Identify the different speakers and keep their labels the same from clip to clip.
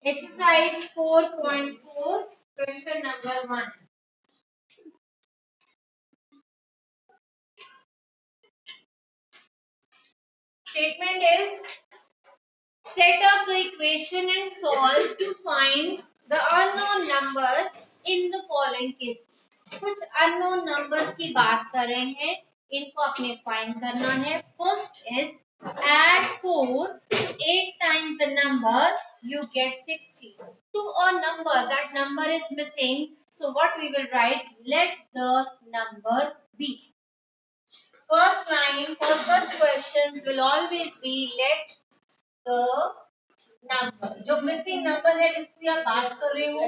Speaker 1: Exercise 4.4, question number 1. Statement is, set up the equation and solve to find the unknown numbers in the following case. कुछ unknown numbers की बात कर रहे हैं, इनको आपने find करना है. First is, add 4 8 times the number, you get 60. To a number, that number is missing, so what we will write, let the number be. First line for such questions will always be let the number. जो missing number है जिसकी आप बात कर रहे हो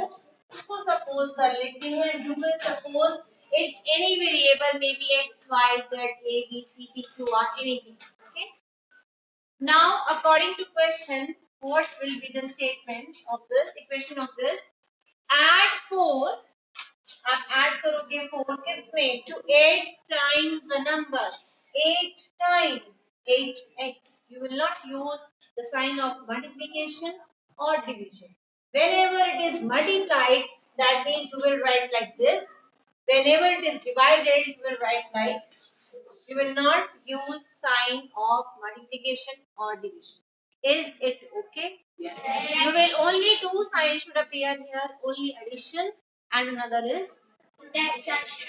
Speaker 1: उसको suppose कर लेते हैं. You will suppose it any variable, maybe x, y, z, a, b, c, d, q, r, anything. Okay. Now according to question, what will be the statement of this equation of this? Add 4. आप add करोगे 4 किसमें? To 8 times the number. 8 times 8x. You will not use the sign of multiplication or division. Whenever it is multiplied, that means you will write like this. Whenever it is divided, you will write like. You will not use sign of multiplication or division. Is it okay? Yes. You will only two signs should appear here. Only addition and another is subtraction.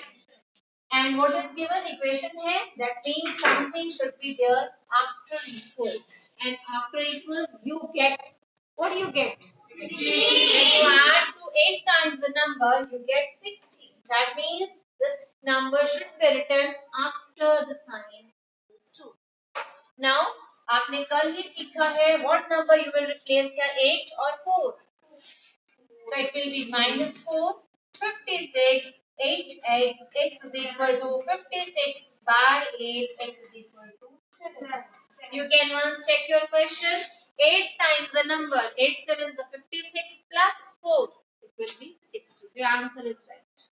Speaker 1: And what is given equation here? That means something should be there after equals. And after equals, you get, what do you get? 60. When you add to 8 times the number, you get 60. That means this number should be written after the sign is 2. Now, आपने कल ही सीखा है what number you will replace here, 8 or 4. So it will be minus 4, 56, 8x, x is equal to 56 by 8, x is equal to 7. You can once check your question. 8 times the number, 8 sevens are 56 plus 4, it will be 60. Your answer is right.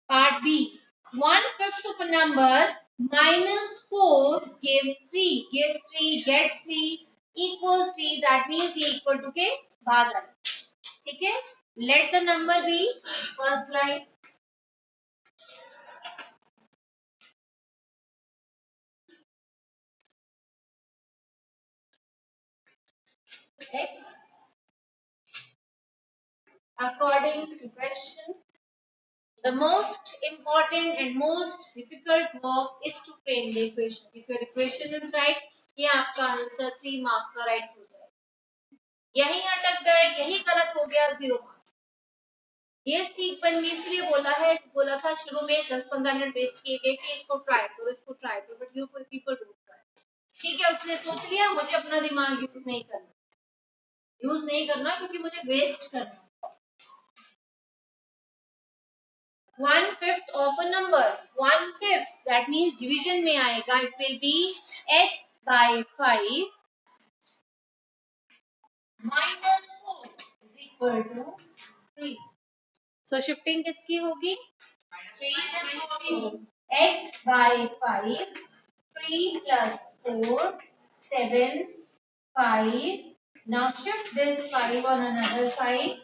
Speaker 1: Part B. 1/5 of a number minus 4 gives 3. Give 3, get 3, equals 3. That means ये equal to के बाद आए. ठीक है? Let the number be. First line. X. According to question, the most important and most difficult work is to frame the equation. If your equation is right, ये आपका answer 3 mark का right हो जाएगा. यहीं अटक गए, यही गलत हो गया, 0 मार्क. ये सीख बनने इसलिए बोला था शुरू में 10-15 मिनट वेस्ट किए गए कि इसको ट्राई करो, but you people don't try. ठीक है, उसने सोच लिया मुझे अपना दिमाग यूज नहीं करना क्योंकि मुझे वेस्ट करना. 1/5 of a number, 1/5 that means division में आएगा. It will be x by 5 minus 4 is equal to 3. So shifting किसकी होगी? 3 x by 5, 3 plus 4, 7, 5. Now shift this 5 on another side.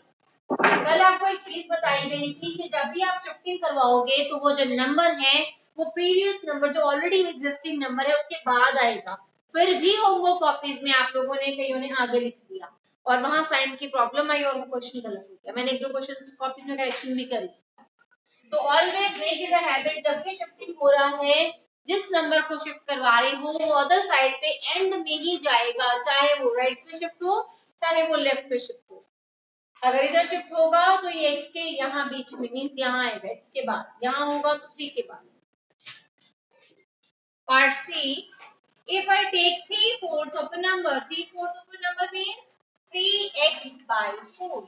Speaker 1: कल आपको एक चीज बताई गई थी कि जब भी आप शिफ्टिंग करवाओगे तो वो जो नंबर है वो प्रीवियस नंबर जो ऑलरेडी एग्जिस्टिंग नंबर है उसके बाद आएगा. फिर भी होमवर्क कॉपीज में आप लोगों ने कईयों ने आगे लिख दिया और वहां साइन की प्रॉब्लम आई और वो क्वेश्चन गलत हो गया. मैंने 1-2 क्वेश्चन कॉपीज में करेक्शन भी करी. तो always make it a habit, जब भी शिफ्टिंग हो रहा है जिस नंबर को शिफ्ट करवा रहे हो वो अदर साइड पे एंड में ही जाएगा, चाहे वो राइट पे शिफ्ट हो चाहे वो लेफ्ट पे शिफ्ट हो. अगर इधर शिफ्ट होगा तो ये x के यहाँ बीच में मींस यहाँ आएगा, x के बाद यहाँ होगा तो 3 के बाद. Part C. If I take 3/4 of a number, 3/4 of a number means 3x by 4.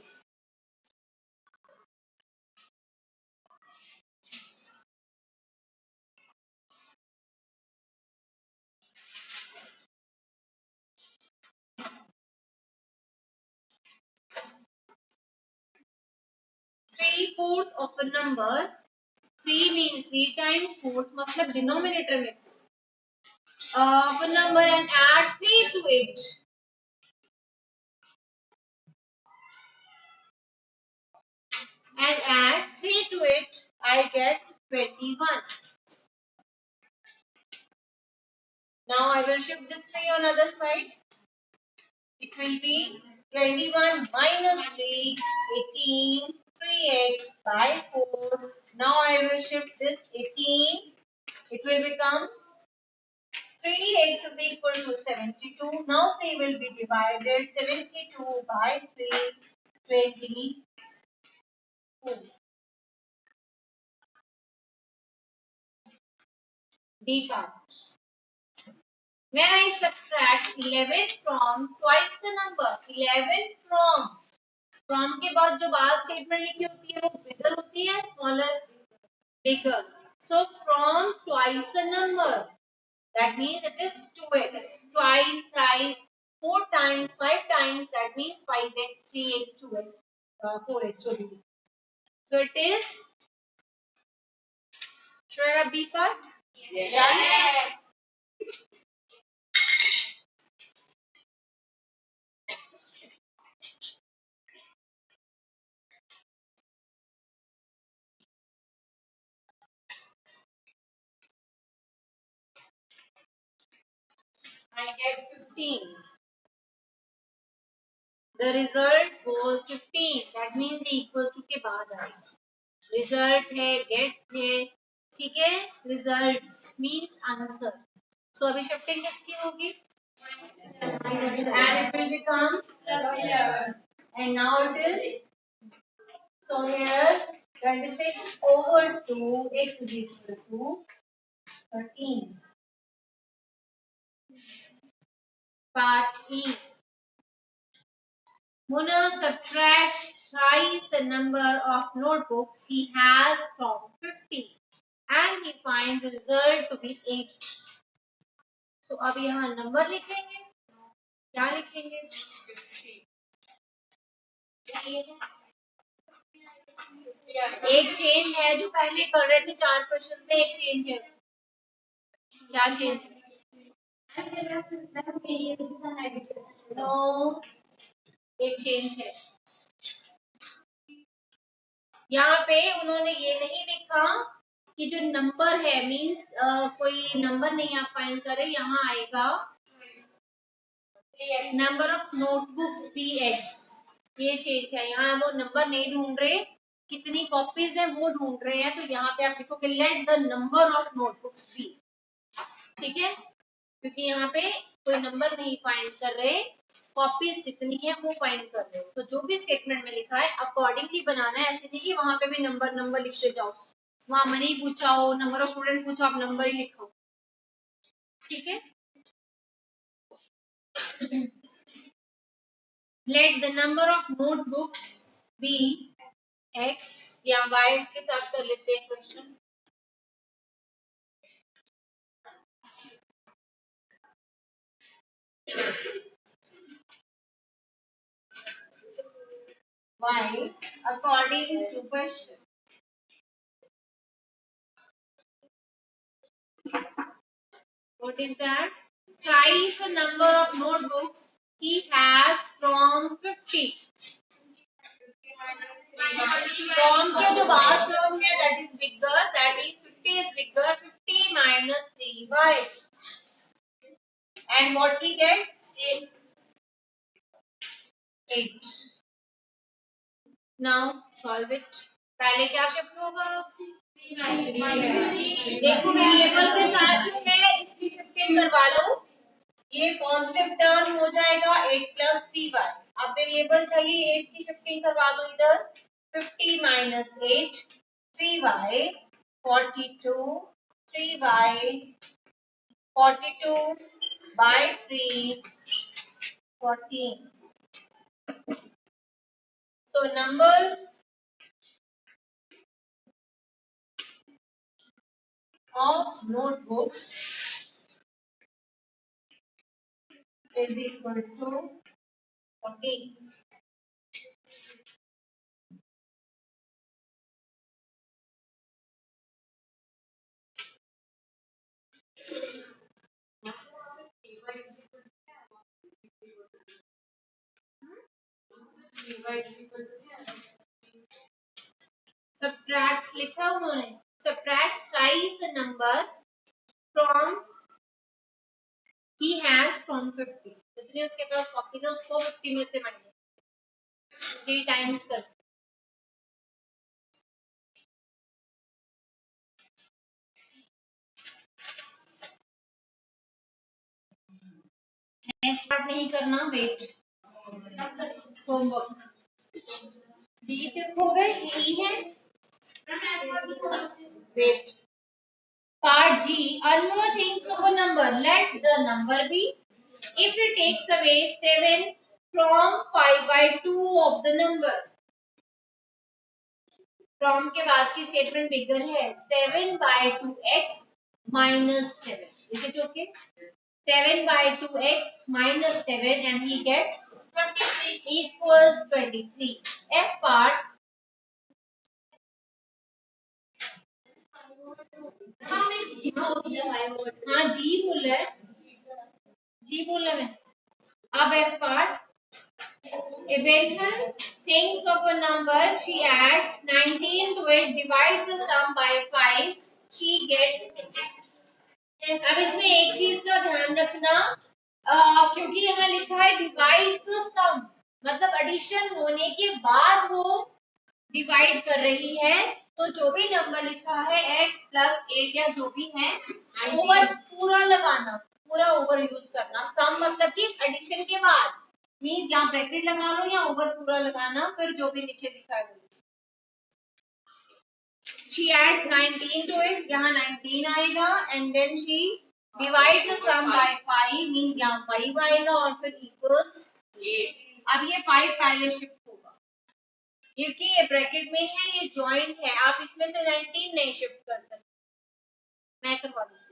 Speaker 1: 3/4 of a number, 3 means 3 times 4 मतलब डिनोमिनेटर में of a number and add 3 to it. I get 21. Now I will shift this 3 on other side. It will be 21 minus 3, 18, 3x by 4. Now I will shift this 18. It will become 3x is equal to 72. Now 3 will be divided. 72 by 3, 22. D part. When I subtract 11 from twice the number, 11 from के बाद जो बाद statement लिखी होती है वो बिगर होती है smaller bigger. So from twice the number, that means it is 2x. Twice, thrice, 4 times, 5 times, that means 5x, 3x, 2x, 4x. So it is, should I have B part? Yes. I get 15. The result was 15. That means the equals to के बाद आएगा. Result है, get है, ठीक है? Results means answer. So अभी shifting किसकी होगी? And it will become 11. And now it is, so here 26 over 2 x is equal to 13. Part E. Muna subtracts thrice the number of notebooks he has from 50 and he finds the result to be 8. So अब यहाँ number लिखेंगे, क्या लिखेंगे? एक change है जो पहले कर रहे थे 4 क्वेश्चन में, एक चेंज है. क्या चेंज है? नो, एक चेंज है. यहाँ पे उन्होंने ये नहीं लिखा कि जो नंबर है मींस कोई नंबर नहीं आप फाइंड करें, यहाँ आएगा number of notebooks B X. ये चेंज है. यहाँ वो नंबर नहीं ढूंढ रहे, कितनी कॉपीज है वो ढूंढ रहे हैं. तो यहाँ पे आप लिखोगे let the number of notebooks B. ठीक है, क्योंकि यहाँ पे कोई नंबर नहीं फाइंड कर रहे, कॉपीज जितनी है वो फाइंड कर रहे हो. तो जो भी स्टेटमेंट में लिखा है अकॉर्डिंगली बनाना है. ऐसे नहीं कि वहां पे भी नंबर लिखते जाओ. वहां मनी पूछा हो, नंबर ऑफ स्टूडेंट पूछा, आप नंबर ही लिखो. ठीक है. Let the number of notebooks B X या वाई के साथ कर लेते हैं question. Why? According to question. What is that? Thrice the number of notebooks he has from 50. From के जो बाद term है that is bigger, that is 50 is bigger. 50 minus 3y. And what he gets? 8. Now solve it. पहले क्या shift होगा? देखो variable के साथ जो है इसकी शिफ्टिंग करवा लो. ये पॉजिटिव टर्म हो जाएगा 8 प्लस 3y. अब वेरिएबल चाहिए 8 की शिफ्टिंग करवा दो इधर. 50 minus 8 3y 42 3y 42 by 3 14. So number of notebooks is equal to 14. subtracts लिखा उन्होंने, subtract thrice the number from he has from 50, जितने उसके पास कॉपी है उसको 50 में से माइनस 3 टाइम्स कर। नेक्स्ट पार्ट नहीं करना, वेट होमवर्क डी तक हो गए, ई है wait. Part G, unknown things of a number. Let the number be. If it takes away 7 from 5/2 of the number. From के बाद की स्टेटमेंट बिगर है 7/2x minus 7. Is it okay? 7/2x minus 7 and he gets 23 equals 23. F part. हाँ जी बोल रहा है, जी बोल रहा मैं। अब F part. When her thinks of a number, she adds 19 to it, divides the sum by 5, she gets। अब इसमें एक चीज का ध्यान रखना, क्योंकि यहाँ लिखा है डिवाइड द सम, मतलब एडिशन होने के बाद वो डिवाइड कर रही है, तो जो भी नंबर लिखा है x प्लस 8 या जो भी है ओवर पूरा लगाना, पूरा ओवर यूज करना। सम मतलब कि एडिशन के बाद, मींस यहाँ ब्रैकेट लगा लो या ओवर पूरा लगाना, फिर जो भी नीचे लिखा है। She adds 19 to it, यहाँ 19 आएगा, and then she divides the sum by 5, means यहाँ 5 आएगा और फिर इक्वल्स 8। अब ये 5 पहले शिफ्ट होगा, क्योंकि ये ब्रैकेट में है, ये जॉइंट है, आप इसमें से 19 नहीं शिफ्ट कर सकते। मैं करवा दूंगी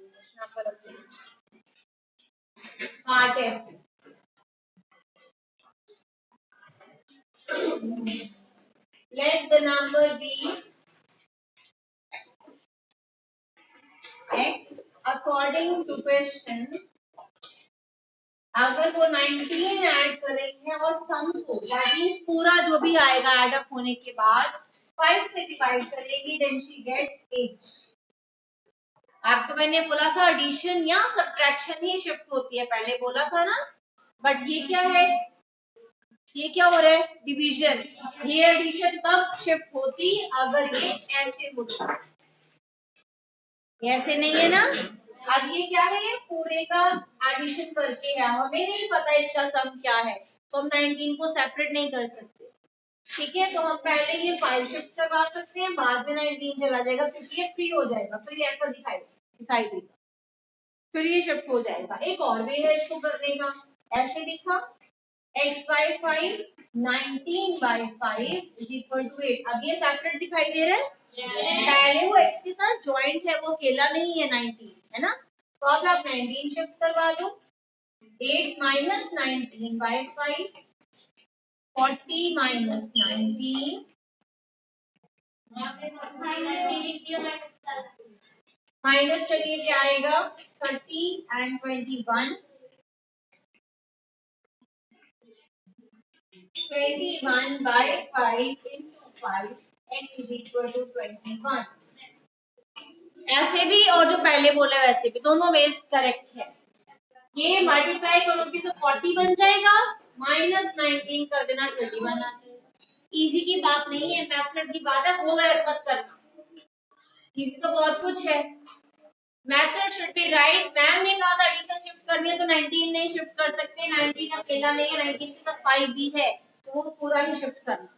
Speaker 1: part F। Let the number be x according to question। अगर वो 19 ऐड कर रही है और सम को, दैट मींस पूरा जो भी आएगा ऐड अप होने के बाद 5 से डिवाइड करेगी, देन शी गेट्स 8। आपको मैंने बोला था एडिशन या सब्ट्रैक्शन ही शिफ्ट होती है, पहले बोला था ना, बट ये क्या है, ये क्या हो रहा है, डिवीजन। ये एडिशन तब शिफ्ट होती अगर ये ऐसे होता, ऐसे नहीं है ना। अब ये क्या है, पूरे का एडिशन करके है, हमें नहीं पता इसका सम क्या है, तो हम 19 को सेपरेट नहीं कर सकते, ठीक है। तो हम पहले ये 5 शिफ्ट करवा सकते हैं, बाद में 19 चला जाएगा, क्योंकि ये फ्री हो जाएगा, फिर ये ऐसा दिखाई देगा, फिर ये शिफ्ट हो जाएगा। एक और वे है इसको करने का, ऐसे लिखा x by 5 19/5 is equal to 8। अब ये सेपरेट दिखाई दे रहा है, पहले वो x के साथ जॉइंट है, वो अकेला नहीं है 19, है ना। तो अब आप 19 शिफ्ट करवा दो, 8 minus 19/5 40 minus 19 माइनस करिए क्या आएगा, 30 and 21 21/5 into 5 x is equal to 21। ऐसे भी और जो पहले बोला वैसे भी, दोनों वेज करेक्ट है। ये मल्टीप्लाई करोगे तो 40 बन जाएगा, माइनस 19 कर देना 21 आ जाएगा। इजी की बात नहीं है, मेथड की बात है, वो गलत मत करना, इजी तो बहुत कुछ है। Method should be right. Ma'am ने कहा था एडिशन शिफ्ट करनी है तो 19 नहीं शिफ्ट कर सकते, 19 अकेला नहीं है, 19 के साथ 5 भी है, तो वो पूरा ही शिफ्ट करना।